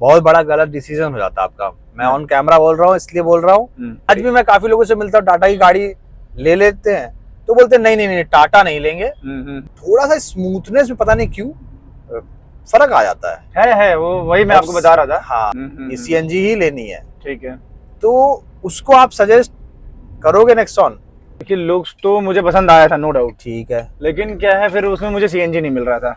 बहुत बड़ा गलत डिसीजन हो जाता है आपका। मैं ऑन कैमरा बोल रहा हूँ, इसलिए बोल रहा हूँ। आज भी मैं काफी लोगों से मिलता हूँ, टाटा की गाड़ी ले लेते हैं तो बोलते हैं नहीं नहीं नहीं, टाटा नहीं लेंगे। थोड़ा सा स्मूथनेस में पता नहीं क्यों फर्क आ जाता है वो वही मैं आपको बता रहा था। हाँ, ये सीएनजी ही लेनी है। ठीक है, तो उसको आप सजेस्ट करोगे नेक्सॉन? देखिए लुक्स तो मुझे पसंद आया था, नो डाउट। ठीक है, लेकिन क्या है, फिर उसमें मुझे सीएनजी नहीं मिल रहा था।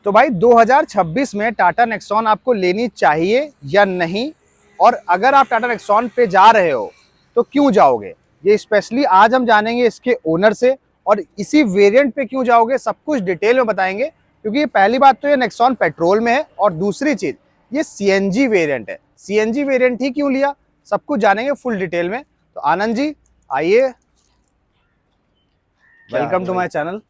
तो भाई 2026 में टाटा नेक्सॉन आपको लेनी चाहिए या नहीं, और अगर आप टाटा नेक्सॉन पे जा रहे हो तो क्यों जाओगे, ये स्पेशली आज हम जानेंगे इसके ओनर से। और इसी वेरिएंट पे क्यों जाओगे सब कुछ डिटेल में बताएंगे, क्योंकि पहली बात तो ये नेक्सॉन पेट्रोल में है, और दूसरी चीज ये सीएनजी वेरिएंट है। सीएनजी वेरिएंट ही क्यों लिया, सब कुछ जानेंगे फुल डिटेल में। तो आनंद जी आइए, वेलकम टू माय चैनल।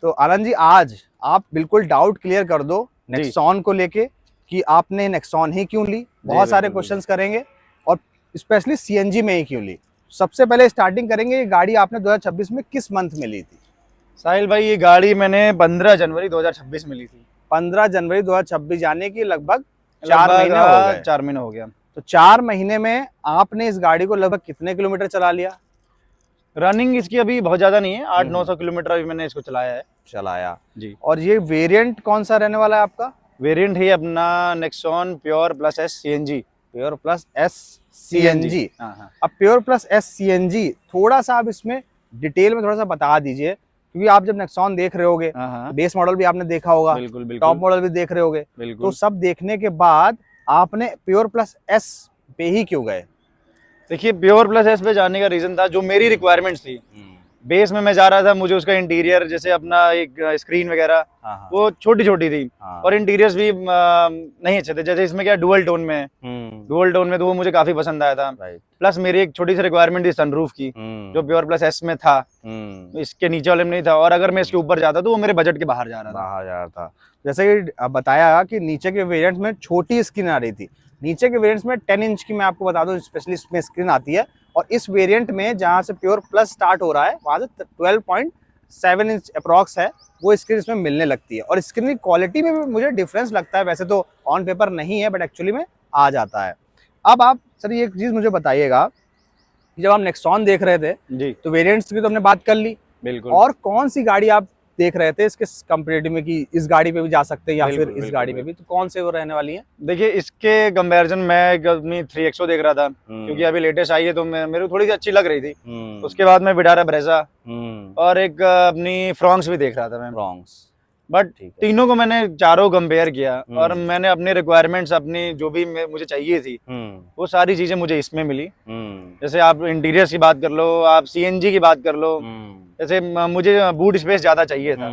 तो आनंद जी आज आप बिल्कुल डाउट क्लियर कर दो नेक्सॉन को लेके कि आपने नेक्सॉन ही क्यों ली। बहुत सारे क्वेश्चंस करेंगे, और स्पेशली सीएनजी में ही क्यों ली। सबसे पहले स्टार्टिंग करेंगे, ये गाड़ी आपने 2026 में किस मंथ में ली थी? साहिल भाई, ये गाड़ी मैंने 15 जनवरी 2026 में ली थी। 15 जनवरी 2026, यानी कि लगभग 4 महीने हो गए। 4 महीने हो गया। तो 4 महीने में आपने इस गाड़ी को लगभग कितने किलोमीटर चला लिया? रनिंग इसकी अभी बहुत ज्यादा नहीं है, 800-900 किलोमीटर अभी मैंने इसको चलाया जी। और ये वेरिएंट कौन सा रहने वाला है आपका? वेरिएंट है अपना Nexon pure plus S CNG. Pure plus S CNG. हाँ। अब प्योर प्लस एस सीएनजी, थोड़ा सा आप इसमें डिटेल में थोड़ा सा बता दीजिए, क्योंकि आप जब नेक्सॉन देख रहे होगे, बेस मॉडल भी आपने देखा होगा, टॉप मॉडल भी देख रहे होगे, तो सब देखने के बाद आपने प्योर प्लस एस पे ही क्यों गए? देखिए, प्योर प्लस एस पे जाने का रीजन था जो मेरी रिक्वायरमेंट्स थी। बेस में मैं जा रहा था, मुझे उसका इंटीरियर जैसे अपना एक स्क्रीन वगैरह वो छोटी छोटी थी, और इंटीरियर्स भी नहीं अच्छे थे। जैसे इसमें क्या डुअल टोन में है, डुअल टोन में तो वो मुझे काफी पसंद आया था। प्लस मेरी एक छोटी सी रिक्वायरमेंट थी सनरूफ की, जो प्योर प्लस एस में था, इसके नीचे वाले में नहीं था। और अगर मैं इसके ऊपर जाता तो वो मेरे बजट के बाहर जा रहा था। जैसे कि बताया कि नीचे के वेरिएंट में छोटी स्क्रीन आ रही थी, नीचे के वेरिएंट्स में 10 इंच की मैं आपको बता दूं स्पेशली इसमें स्क्रीन आती है, और इस वेरिएंट में जहां से प्योर प्लस स्टार्ट हो रहा है वहां से 12.7 इंच अप्रॉक्स है वो स्क्रीन इसमें मिलने लगती है। और स्क्रीन की क्वालिटी में भी मुझे डिफरेंस लगता है, वैसे तो ऑन पेपर नहीं है बट एक्चुअली में आ जाता है। अब आप सर ये चीज मुझे बताइएगा, जब आप नेक्सॉन देख रहे थे जी, तो वेरिएंट्स की तो हमने बात कर ली, बिल्कुल, और कौन सी गाड़ी आप देख रहे थे इसके कंपैरेटिव में कि इस गाड़ी पे भी जा सकते हैं या फिर इस गाड़ी पे भी, तो कौन से वो रहने वाली है? देखिए, इसके कंपैरिजन मैं अपनी 3XO देख रहा था, क्योंकि अभी लेटेस्ट आई है तो मेरे को थोड़ी सी अच्छी लग रही थी। उसके बाद मैं विटारा ब्रेजा और एक अपनी फ्रॉन्क्स भी देख रहा था मैं, फ्रॉन्क्स। बट तीनों को मैंने चारों कंपेयर किया, और मैंने अपनी रिक्वायरमेंट्स अपनी जो भी मुझे चाहिए थी वो सारी चीजें मुझे इसमें मिली। जैसे आप इंटीरियर की बात कर लो, आप सीएनजी की बात कर लो, जैसे मुझे बूट स्पेस ज्यादा चाहिए था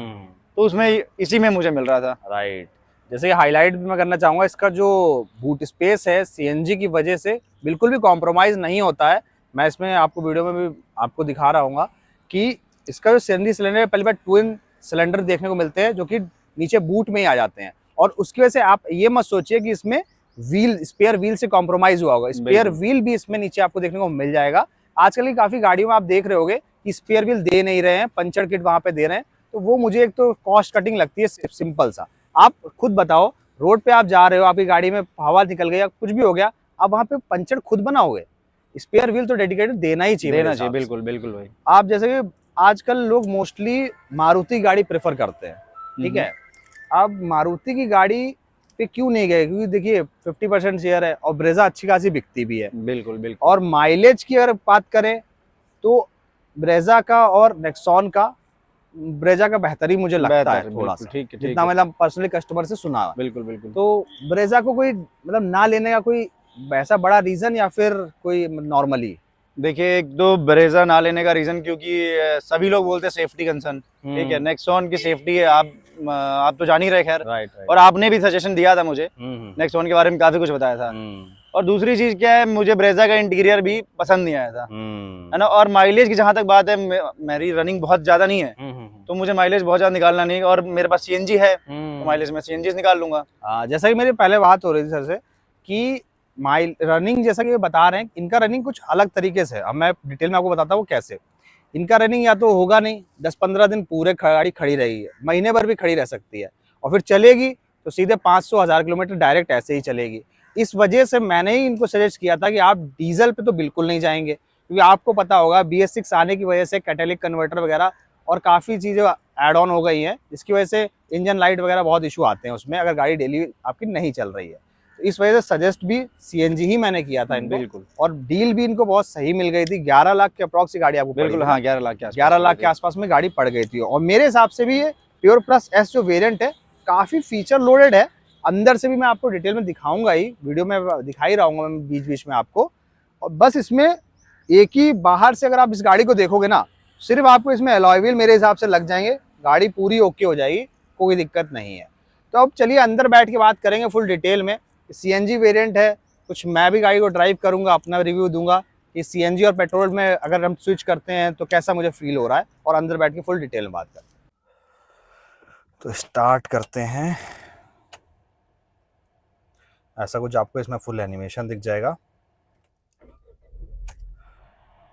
तो उसमें इसी में मुझे मिल रहा था। राइट। जैसे हाईलाइट भी मैं करना चाहूंगा, इसका जो बूट स्पेस है सीएनजी की वजह से बिल्कुल भी कॉम्प्रोमाइज नहीं होता है। मैं इसमें आपको वीडियो में भी आपको दिखा रहा हूँ कि इसका जो सीएनजी सिलेंडर है, पहली बार ट्विन सिलेंडर देखने को मिलते हैं जो कि नीचे बूट में ही आ जाते हैं, और उसकी वजह से आप ये मत सोचिए कि इसमें व्हील स्पेयर व्हील से कॉम्प्रोमाइज हुआ होगा। स्पेयर व्हील भी इसमें नीचे आपको देखने को मिल जाएगा। आजकल की काफी गाड़ियों में आप देख रहे होगे कि स्पेयर व्हील दे नहीं रहे हैं, पंचर किट वहां पे दे रहे हैं, तो वो मुझे एक तो कॉस्ट कटिंग लगती है सिंपल सा। आप खुद बताओ, रोड पे आप जा रहे हो, आपकी गाड़ी में हवा निकल गई या कुछ भी हो गया, आप वहां पे पंचर खुद बनाओगे, स्पेयर व्हील तो डेडिकेटेड देना ही चाहिए। बिल्कुल बिल्कुल भाई। आप जैसे कि आजकल लोग मोस्टली मारुति गाड़ी प्रेफर करते हैं, ठीक है। अब मारुति की गाड़ी पे क्यों नहीं गए, क्योंकि देखिए 50% शेयर है और ब्रेजा अच्छी खासी बिकती भी है। बिल्कुल बिल्कुल। और माइलेज की अगर बात करें तो ब्रेजा का और नेक्सॉन का, ब्रेजा का बेहतरी मुझे लगता है थोड़ा सा, जितना मतलब पर्सनली कस्टमर से सुना। बिल्कुल बिल्कुल। तो ब्रेजा को कोई मतलब ना लेने का कोई ऐसा बड़ा रीजन या फिर कोई नॉर्मली? देखिए, एक तो ब्रेजा ना लेने का रीजन क्योंकि सभी लोग बोलते हैं सेफ्टी कंसर्न, ठीक है। नेक्सॉन की सेफ्टी है, आप तो जान ही रहे, खैर। राइट। और आपने भी सजेशन दिया था मुझे, नेक्सॉन के बारे में काफी कुछ बताया था। और दूसरी चीज क्या है, मुझे ब्रेजा का इंटीरियर भी पसंद नहीं आया था, है ना। और माइलेज की जहां तक बात है, मेरी रनिंग बहुत ज्यादा नहीं है, तो मुझे माइलेज बहुत ज्यादा निकालना नहीं, और मेरे पास सीएनजी है तो माइलेज में सीएनजी निकाल लूंगा। जैसा कि मेरी पहले बात हो रही थी सर से कि रनिंग, जैसा कि बता रहे हैं, इनका रनिंग कुछ अलग तरीके से। अब मैं डिटेल में आपको बताता हूँ कैसे। इनका रनिंग या तो होगा नहीं, 10-15 दिन पूरे गाड़ी खड़ी रहेगी, महीने भर भी खड़ी रह सकती है, और फिर चलेगी तो सीधे 500-1000 किलोमीटर डायरेक्ट ऐसे ही चलेगी। इस वजह से मैंने ही इनको सजेस्ट किया था कि आप डीजल पे तो बिल्कुल नहीं जाएंगे, क्योंकि आपको पता होगा BS6 आने की वजह से कैटेलिक कन्वर्टर वगैरह और काफ़ी चीज़ें ऐड ऑन हो गई हैं, जिसकी वजह से इंजन लाइट वगैरह बहुत इशू आते हैं उसमें, अगर गाड़ी डेली आपकी नहीं चल रही है। तो इस वजह से सजेस्ट भी CNG ही मैंने किया था इनको, बिल्कुल। और डील भी इनको बहुत सही मिल गई थी। 11 लाख के अप्रॉक्स गाड़ी आपको बिल्कुल, हाँ 11 लाख के आसपास, 11 लाख के आसपास में गाड़ी पड़ गई थी। और मेरे हिसाब से भी ये प्योर प्लस एस जो वेरिएंट है काफ़ी फीचर लोडेड है। अंदर से भी मैं आपको डिटेल में दिखाऊंगा ही, वीडियो में दिखा ही रहूंगा मैं बीच बीच में आपको। और बस इसमें एक ही, बाहर से अगर आप इस गाड़ी को देखोगे ना, सिर्फ आपको इसमें अलॉय व्हील मेरे हिसाब से लग जाएंगे, गाड़ी पूरी ओके हो जाएगी, कोई दिक्कत नहीं है। तो अब चलिए अंदर बैठ के बात करेंगे फुल डिटेल में। CNG वेरिएंट है, कुछ मैं भी गाड़ी को ड्राइव करूंगा, अपना रिव्यू दूंगा कि CNG और पेट्रोल में अगर हम स्विच करते हैं तो कैसा मुझे फील हो रहा है, और अंदर बैठ के फुल डिटेल में बात करते हैं। तो स्टार्ट करते हैं। ऐसा कुछ आपको इसमें फुल एनिमेशन दिख जाएगा,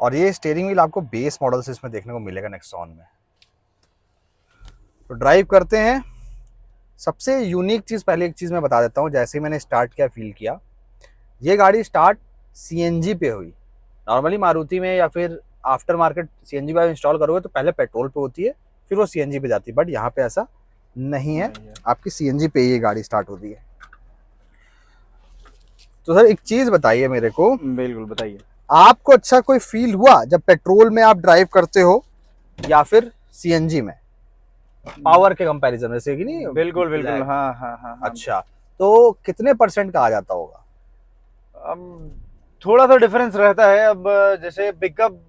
और ये स्टीयरिंग व्हील आपको बेस मॉडल से इसमें देखने को मिलेगा नेक्सॉन में। तो ड्राइव करते हैं। सबसे यूनिक चीज़, पहले एक चीज़ मैं बता देता हूँ, जैसे ही मैंने स्टार्ट किया फील किया, ये गाड़ी स्टार्ट CNG पे हुई। नॉर्मली मारुति में या फिर आफ्टर मार्केट CNG पे इंस्टॉल करोगे तो पहले पेट्रोल पे होती है, फिर वो CNG पे जाती है, बट यहाँ पे ऐसा नहीं है, आपकी CNG पे ये गाड़ी स्टार्ट होती है। तो सर एक चीज़ बताइए मेरे को। बिल्कुल बताइए। आपको अच्छा कोई फील हुआ जब पेट्रोल में आप ड्राइव करते हो या फिर CNG में, पावर के कंपैरिजन में से कि नहीं? बिल्कुल बिल्कुल, हाँ हाँ हाँ। अच्छा, तो कितने % का आ जाता होगा? थोड़ा सा डिफरेंस रहता है। अब जैसे पिकअप,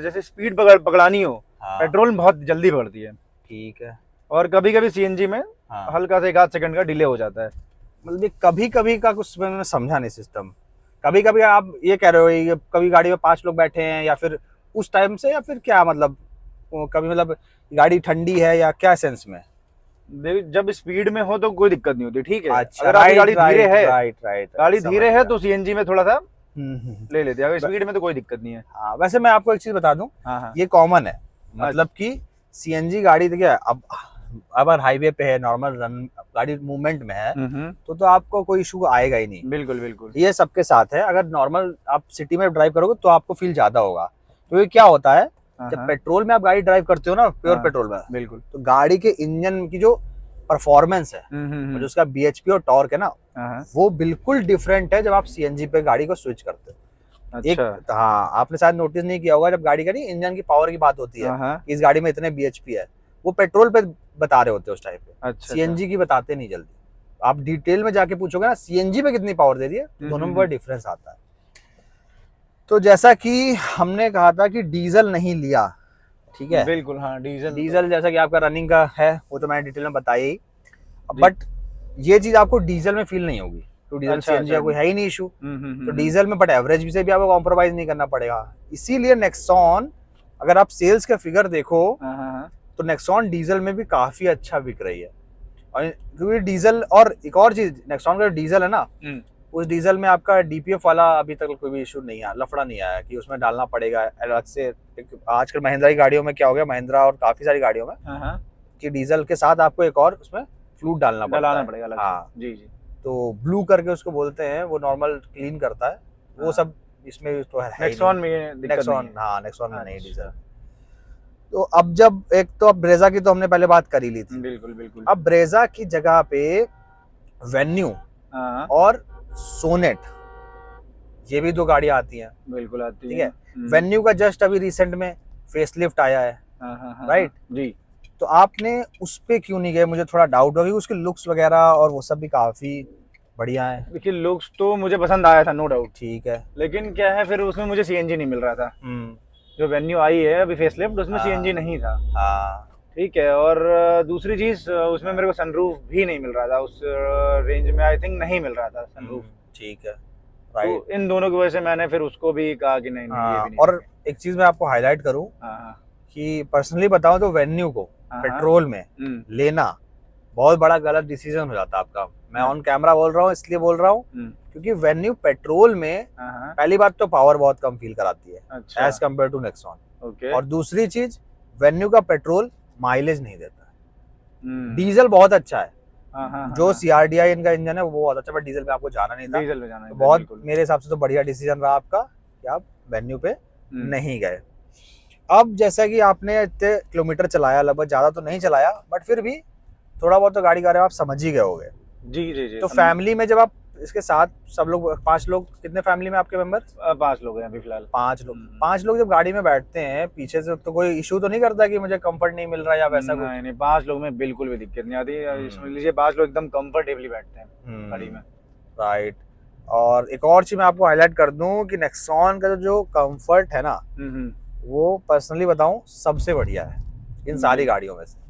जैसे स्पीड पकड़ानी हो, हाँ। पेट्रोल में बहुत जल्दी बढ़ती है, ठीक है। और कभी कभी CNG में हाँ। हल्का सा 1-8 सेकंड का डिले हो जाता है। मतलब कभी कभी का कुछ मैंने समझा नहीं सिस्टम। कभी कभी आप ये कह रहे हो ये कभी गाड़ी में 5 लोग बैठे हैं या फिर उस टाइम से, या फिर क्या मतलब कभी मतलब गाड़ी ठंडी है या क्या सेंस में? जब स्पीड में हो तो कोई दिक्कत नहीं होती, ठीक है। अच्छा, अगर आपकी गाड़ी धीरे है, गाड़ी समझ धीरे है गया। तो CNG में थोड़ा सा हम्म। ले लेते हैं, अगर स्पीड में तो कोई दिक्कत नहीं है। हाँ, वैसे मैं आपको एक चीज बता दूं, हाँ हाँ। ये कॉमन है, मतलब कि CNG गाड़ी देखिए, अब अगर हाईवे पे है, नॉर्मल रन गाड़ी मूवमेंट में है, तो आपको कोई इशू आएगा ही नहीं। बिल्कुल बिल्कुल, ये सबके साथ है। अगर नॉर्मल आप सिटी में ड्राइव करोगे तो आपको फील ज्यादा होगा। तो ये क्या होता है, जब पेट्रोल में आप गाड़ी ड्राइव करते हो ना, प्योर पेट्रोल में, बिल्कुल, तो गाड़ी के इंजन की जो परफॉर्मेंस है, जो उसका BHP और टॉर्क है ना, वो बिल्कुल डिफरेंट है जब आप CNG पे गाड़ी को स्विच करते हो। अच्छा। हाँ, आपने शायद नोटिस नहीं किया होगा, जब गाड़ी का नहीं इंजन की पावर की बात होती है, इस गाड़ी में इतने BHP है, वो पेट्रोल पे बता रहे होते हैं उस टाइप पे। अच्छा, CNG की बताते नहीं जल्दी। आप डिटेल में जाके पूछोगे ना CNG पे कितनी पावर दे दी है, दोनों में बड़ा डिफरेंस आता है। तो जैसा कि हमने कहा था कि डीजल नहीं लिया, ठीक है? बिल्कुल, हाँ डीजल जैसा कि आपका रनिंग का है, वो तो मैंने डिटेल में बताया ही, बट ये चीज आपको डीजल में फील नहीं होगी, तो डीजल CNG का कोई है ही नहीं इशू। तो डीजल में बट एवरेज से भी आपको कॉम्प्रोमाइज नहीं करना पड़ेगा। इसीलिए नेक्सॉन, अगर आप सेल्स का फिगर देखो तो नेक्सॉन डीजल में भी काफी अच्छा बिक रही है। और क्योंकि डीजल, और एक और चीज, नेक्सॉन का डीजल है ना, उस डीजल में आपका DPF वाला अभी तक कोई भी इशू नहीं आया, लफड़ा नहीं आया कि उसमें डालना पड़ेगा अलग से। आजकल महिंद्रा की गाड़ियों में क्या हो गया, महिंद्रा और काफी सारी गाड़ियों में, कि डीजल के साथ आपको एक और उसमें फ्लूइड डालना पड़ेगा। हाँ जी जी। तो ब्लू करके उसको बोलते हैं, वो नॉर्मल क्लीन करता है, वो सब इसमें तो है। नेक्सॉन में नेक्सॉन, हाँ नेक्सॉन में नहीं डीजल। तो अब जब एक तो अब ब्रेजा की तो हमने पहले बात कर ही ली थी, बिल्कुल बिल्कुल। अब ब्रेजा की जगह पे वेन्यू और सोनेट, ये भी 2 गाड़ियां आती हैं। बिल्कुल आती है, ठीक है। वेन्यू का जस्ट अभी रिसेंट में फेसलिफ्ट आया है, राइट जी। तो आपने उस पे क्यों नहीं गए? मुझे थोड़ा डाउट हो गया, उसके लुक्स वगैरह और वो सब भी काफी बढ़िया है। देखिए लुक्स तो मुझे पसंद आया था, नो डाउट, ठीक है, लेकिन क्या है, फिर उसमें मुझे CNG नहीं मिल रहा था। जो वेन्यू आई है अभी फेसलिफ्ट, उसमें CNG नहीं था। हाँ ठीक है। और दूसरी चीज, उसमें मेरे को सनरूफ भी नहीं मिल रहा था, उस रेंज में आई थिंक नहीं मिल रहा था सनरूफ। ठीक है, राइट। तो इन दोनों की वजह से मैंने फिर उसको भी कहा कि नहीं, ये भी नहीं। और एक चीज मैं आपको हाईलाइट करूं कि पर्सनली बताऊं तो वेन्यू को पेट्रोल में लेना बहुत बड़ा गलत डिसीजन हो जाता है आपका। मैं ऑन कैमरा बोल रहा हूँ, इसलिए बोल रहा हूँ क्योंकि वेन्यू पेट्रोल में पहली बात तो पावर बहुत कम फील कराती है एज कम्पेयर टू नेक्सॉन। और दूसरी चीज, वेन्यू का पेट्रोल माइलेज नहीं देता है, डीजल बहुत अच्छा है जो CRDI इनका इंजन है वो बहुत अच्छा, बट डीजल पे आपको जाना नहीं था, डीजल में जाना तो बहुत मेरे हिसाब से तो बढ़िया डिसीजन रहा आपका कि आप वेन्यू पे नहीं गए। अब जैसा कि आपने इतने किलोमीटर चलाया, लगभग ज्यादा तो नहीं चलाया, बट फिर भी थोड़ा बहुत तो गाड़ी के बारे में आप समझ ही गए होगे। जी जी जी। तो फैमिली में जब आप इसके साथ सब लोग 5 लोग, कितने फैमिली में आपके मेंबर? 5 लोग हैं अभी फिलहाल। 5 लोग। 5 लोग जब गाड़ी में बैठते हैं पीछे से, तो कोई इशू तो नहीं करता कि मुझे कंफर्ट नहीं मिल रहा या वैसा कुछ? नहीं, 5 लोग में बिल्कुल भी दिक्कत नहीं आती। समझ लीजिए 5 लोग एकदम कंफर्टेबली बैठते हैं गाड़ी में। राइट। और एक और चीज मैं आपको हाईलाइट कर दूं कि नेक्सॉन का जो कंफर्ट है ना, वो पर्सनली बताऊं सबसे बढ़िया है इन सारी गाड़ियों में से।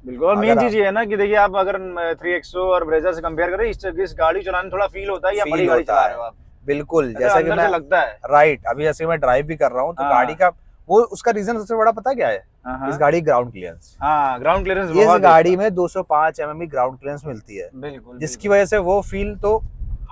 बिल्कुल। और मेन चीज ये है ना कि देखिए आप अगर 3XO और ब्रेजा से कंपेयर करें, इस गाड़ी चलाने थोड़ा फील होता है या बड़ी गाड़ी चला रहे हो आप। बिल्कुल, जैसा कि मैं लगता है। राइट, अभी जैसे मैं ड्राइव भी कर रहा हूँ तो गाड़ी का वो उसका रीजन सबसे बड़ा पता क्या है? इस गाड़ी ग्राउंड क्लियरेंस। ग्राउंड क्लियरेंस इस गाड़ी में 205 mm ग्राउंड क्लियरेंस मिलती है, बिल्कुल, जिसकी वजह से वो फील तो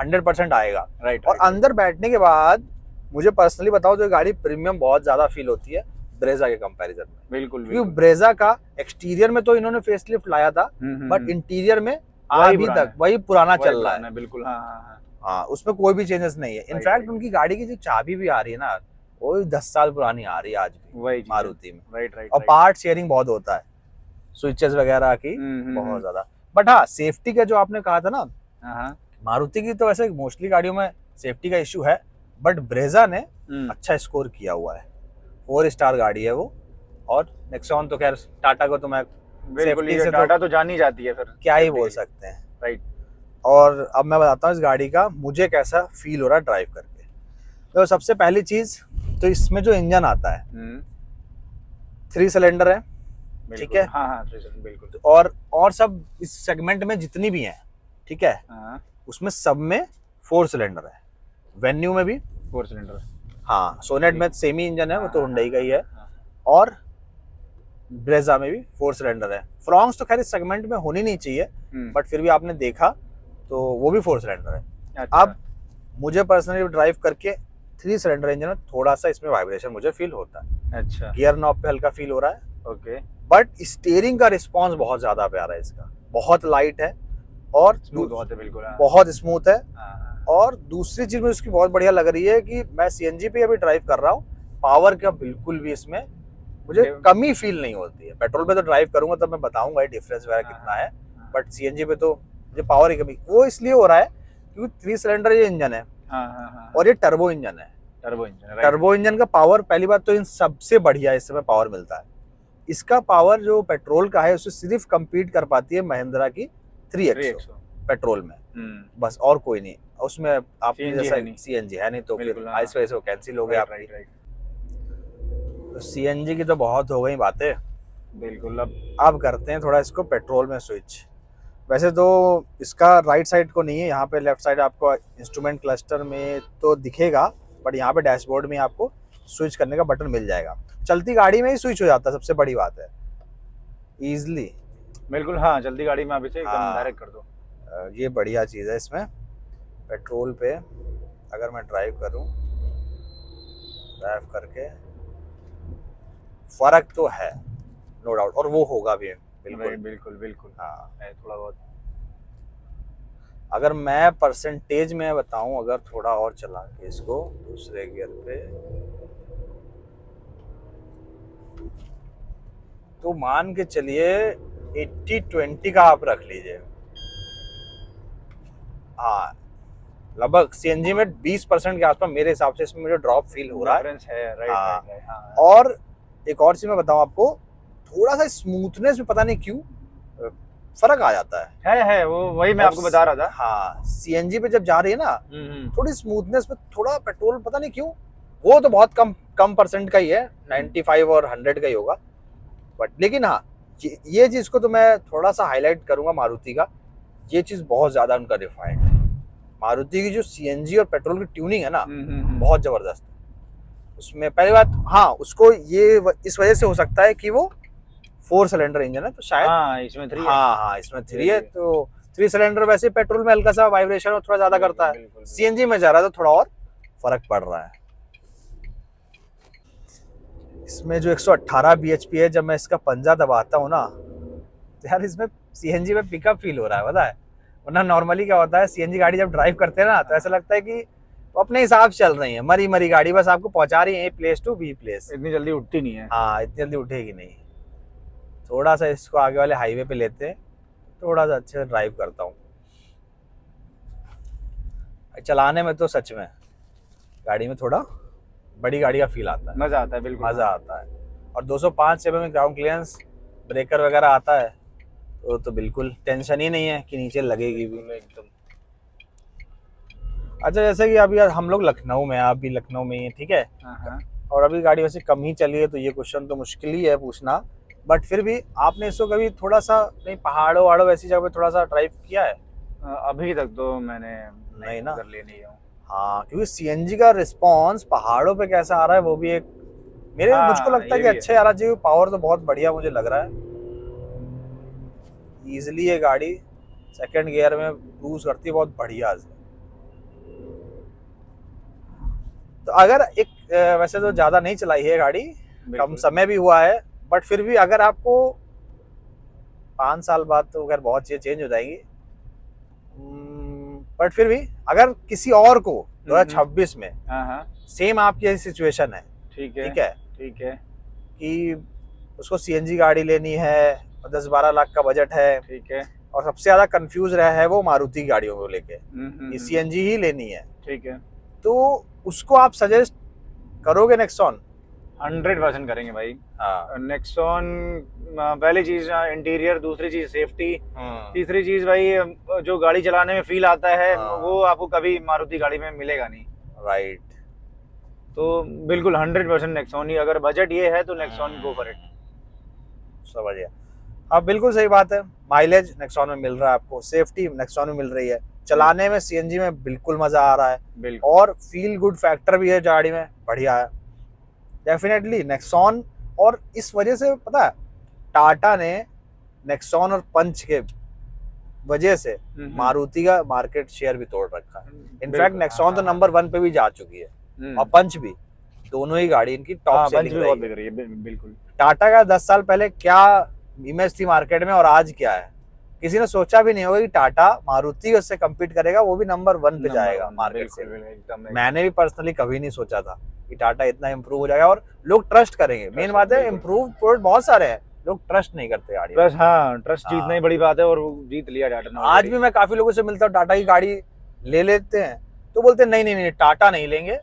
100% आएगा। राइट। और अंदर बैठने के बाद मुझे पर्सनली बताओ तो गाड़ी प्रीमियम बहुत ज्यादा फील होती है ब्रेजा के कंपैरिजन में। बिल्कुल, क्योंकि ब्रेजा का एक्सटीरियर में तो इन्होंने फेसलिफ्ट लाया था, बट इंटीरियर में अभी तक वही पुराना चल रहा है। बिल्कुल। हाँ, उसमें कोई भी चेंजेस नहीं है। इनफैक्ट उनकी गाड़ी की जो चाबी भी आ रही है ना, वो 10 साल पुरानी आ रही है आज भी मारुति में। राइट। और पार्ट शेयरिंग बहुत होता है, स्विचेस वगैरह की बहुत ज्यादा। बट हाँ, सेफ्टी का जो आपने कहा था ना, मारुति की तो वैसे मोस्टली गाड़ियों में सेफ्टी का इशू है, बट ब्रेजा ने अच्छा स्कोर किया हुआ है। 4 स्टार गाड़ी है वो। और नेक्सॉन तो खैर टाटा को तो मैं सेफ्टी से टाटा तो जानी जाती है, फिर क्या ही बोल सकते हैं। राइट। और अब मैं बताता हूँ इस गाड़ी का मुझे कैसा फील हो रहा है ड्राइव करके। तो सबसे पहली चीज तो इसमें जो इंजन आता है 3 सिलेंडर है, ठीक है। हाँ, बिल्कुल। और सब इस सेगमेंट में जितनी भी हैं, ठीक है, उसमें सब में 4 सिलेंडर है। वेन्यू में भी 4 सिलेंडर। हाँ, सोनेट में सेमी इंजन है, वो तो हुंडई का ही है। और ब्रेजा में भी 4 सिलेंडर है। फ्रॉन्क्स तो खैर इस सेगमेंट में होनी नहीं चाहिए, बट फिर भी आपने देखा तो वो भी 4 सिलेंडर है। अच्छा। अब मुझे पर्सनली ड्राइव करके 3 सिलेंडर इंजन में थोड़ा सा इसमें वाइब्रेशन मुझे फील होता है। अच्छा। गियर नॉब पे हल्का फील हो रहा है। ओके। बट स्टीयरिंग का रिस्पॉन्स बहुत ज्यादा प्यारा है इसका, बहुत लाइट है और स्मूथ बहुत है। बिल्कुल, बहुत स्मूथ है। और दूसरी चीज मुझे उसकी बहुत बढ़िया लग रही है कि मैं सीएनजी पे अभी ड्राइव कर रहा हूँ, पावर का बिल्कुल भी इसमें मुझे कमी फील नहीं होती है। पेट्रोल पे तो ड्राइव करूंगा तब मैं बताऊंगा डिफरेंस वगैरह कितना है, बट सीएनजी पे तो मुझे पावर की कमी वो इसलिए हो रहा है क्योंकि 3 सिलेंडर ये इंजन है और ये टर्बो इंजन है। टर्बो इंजन का पावर, पहली बात तो इन सबसे बढ़िया इस समय पावर मिलता है। इसका पावर जो पेट्रोल का है उससे सिर्फ कम्पीट कर पाती है महिंद्रा की 3XO पेट्रोल में, बस और कोई नहीं। उसमें आपने जैसा सीएनजी है नहीं, तो फिर इस वजह से वो कैंसिल हो गया आपकी। तो सीएनजी की तो बहुत हो गई बातें। बिल्कुल। अब करते हैं थोड़ा इसको पेट्रोल में स्विच। वैसे तो इसका राइट साइड को नहीं है, यहाँ पे लेफ्ट साइड आपको इंस्ट्रूमेंट क्लस्टर में तो दिखेगा, बट यहाँ पे डैशबोर्ड में आपको स्विच करने का बटन मिल जाएगा। चलती गाड़ी में ही स्विच हो जाता है, सबसे बड़ी बात है, इजीली। बिल्कुल। हाँ, चलती गाड़ी में आप इसे एकदम डायरेक्ट कर दो। ये बढ़िया चीज़ है इसमें। पेट्रोल पे अगर मैं ड्राइव करूं, ड्राइव करके फर्क तो है नो डाउट, और वो होगा भी। बिल्कुल। हाँ, थोड़ा बहुत। अगर मैं परसेंटेज में बताऊं, अगर थोड़ा और चला के इसको दूसरे गियर पे, तो मान के चलिए 80-20 का आप रख लीजिए। हाँ, लगभग सीएनजी में 20% के आसपास मेरे हिसाब से इसमें मुझे ड्रॉप फील हो रहा है। राइट। और एक और चीज मैं बताऊं आपको, थोड़ा सा स्मूथनेस में पता नहीं क्यों फर्क आ जाता है वो वही मैं आपको बता रहा था। हाँ, सीएनजी पे जब जा रही है ना, थोड़ी स्मूथनेस में थोड़ा पेट्रोल पता नहीं क्यों, वो तो बहुत कम परसेंट का ही है, 95 और 100 का ही होगा। बट लेकिन हाँ, ये चीज को तो मैं थोड़ा सा हाईलाइट करूंगा मारुति का, ये चीज बहुत ज्यादा उनका रिफाइंड है। मारुति की जो सीएनजी और पेट्रोल की ट्यूनिंग है ना, बहुत जबरदस्त है। उसमें पहली बात, हाँ, उसको ये इस वजह से हो सकता है कि वो 4 सिलेंडर इंजन है, तो शायद इसमें 3 हाँ, इसमें 3 है, तो 3 सिलेंडर वैसे पेट्रोल में हल्का सा वाइब्रेशन और थोड़ा ज्यादा करता है, सीएनजी में जा रहा है तो थोड़ा और फर्क पड़ रहा है। इसमें जो 118 bhp है, जब मैं इसका पंजा दबाता हूँ ना, तो यार इसमें सीएनजी में पिकअप फील हो रहा है, पता है। वरना नॉर्मली क्या होता है, सीएनजी गाड़ी जब ड्राइव करते हैं ना तो ऐसा लगता है कि वो अपने हिसाब से चल रही है, मरी मरी गाड़ी, बस आपको पहुंचा रही है A place to B place. इतनी जल्दी उठती नहीं है। हाँ, इतनी जल्दी उठेगी नहीं। थोड़ा सा इसको आगे वाले हाईवे पे लेते हैं, थोड़ा सा अच्छे से ड्राइव करता हूँ। चलाने में तो सच में गाड़ी में थोड़ा बड़ी गाड़ी का फील आता है, मजा आता है, बिल्कुल मजा आता है। और 205 से में ग्राउंड क्लियरेंस, ब्रेकर वगैरह आता है तो बिल्कुल टेंशन ही नहीं है कि नीचे लगेगी भी एकदम। अच्छा, जैसे कि अभी हम लोग लखनऊ में हैं, आप भी लखनऊ में ही हैं, ठीक है। और अभी गाड़ी वैसे कम ही चली है तो ये क्वेश्चन तो मुश्किल ही है पूछना, बट फिर भी आपने इसको कभी थोड़ा सा नहीं पहाड़ों वहाड़ों वैसी जगह पे थोड़ा सा ड्राइव किया है? अभी तक तो मैंने नहीं ना, कर ले नहीं हूँ। हाँ, क्योंकि सीएनजी का रिस्पांस पहाड़ों पे कैसा आ रहा है वो भी एक मुझको लगता है कि अच्छा आ रहा चाहिए। पावर तो बहुत बढ़िया मुझे लग रहा है, इजीली ये गाड़ी सेकंड गियर में क्रूज करती है बहुत बढ़िया से। तो अगर एक वैसे तो ज्यादा नहीं चलाई है गाड़ी, कम समय भी हुआ है, बट फिर भी अगर आपको 5 साल बाद तो अगर बहुत चीजें चेंज हो जाएंगी, बट फिर भी अगर किसी और को 2026 में सेम आपकी ऐसी सिचुएशन है, ठीक है कि उसको सीएनजी गाड़ी लेनी है, 10-12 लाख का बजट है, ठीक है, और सबसे ज्यादा कंफ्यूज रहा है वो मारुति गाड़ियों को लेके, सीएनजी ही लेनी है, ठीक है, तो उसको आप सजेस्ट करोगे नेक्सॉन? 100% करेंगे भाई। नेक्सॉन पहली चीज इंटीरियर, दूसरी चीज सेफ्टी, तीसरी चीज भाई जो गाड़ी चलाने में फील आता है वो आपको कभी मारुति गाड़ी में मिलेगा नहीं। राइट, तो बिल्कुल 100% नेक्सॉन ही, अगर बजट ये है तो नेक्सॉन गो फॉर इट। समझिए, अब बिल्कुल सही बात है। माइलेज नेक्सॉन में मिल रहा है आपको, सेफ्टी नेक्सॉन में मिल रही है, चलाने में सीएनजी में बिल्कुल मजा आ रहा है, और फील गुड फैक्टर भी है गाड़ी में, बढ़िया है डेफिनेटली नेक्सॉन। और इस वजह से पता है टाटा ने नेक्सॉन और पंच के वजह से मारुति का मार्केट शेयर भी तोड़ रखा है। इनफैक्ट नेक्सॉन तो नंबर 1 पे भी जा चुकी है, और पंच भी, दोनों ही गाड़ी इनकी टॉप सेलिंग रही है। बिल्कुल। टाटा का 10 साल पहले क्या इमेज थी मार्केट में और आज क्या है, किसी ने सोचा भी नहीं होगा कि टाटा मारुति उससे कम्पीट करेगा, वो भी नंबर 1 पे जाएगा मार्केट से। मैंने भी पर्सनली कभी नहीं सोचा था कि टाटा इतना इम्प्रूव हो जाएगा और लोग ट्रस्ट करेंगे। मेन बात है, इम्प्रूव प्रोडक्ट बहुत सारे हैं, लोग ट्रस्ट नहीं करते गाड़ी। ट्रस्ट जीतना ही बड़ी बात है, और जीत लिया टाटा ने। आज भी मैं काफी लोगों से मिलता हूँ, टाटा की गाड़ी ले लेते हैं तो बोलते हैं नहीं टाटा नहीं लेंगे,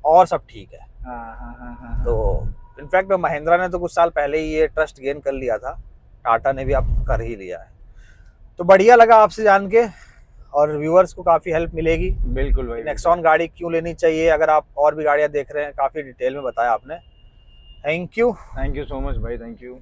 और सब ठीक है। तो इनफैक्ट महिंद्रा ने तो कुछ साल पहले ही ये ट्रस्ट गेन कर लिया था, टाटा ने भी अब कर ही लिया है। तो बढ़िया लगा आपसे जान के, और व्यूअर्स को काफी हेल्प मिलेगी। बिल्कुल भाई, नेक्सॉन गाड़ी क्यों लेनी चाहिए, अगर आप और भी गाड़ियां देख रहे हैं, काफी डिटेल में बताया आपने। थैंक यू सो मच भाई, थैंक यू।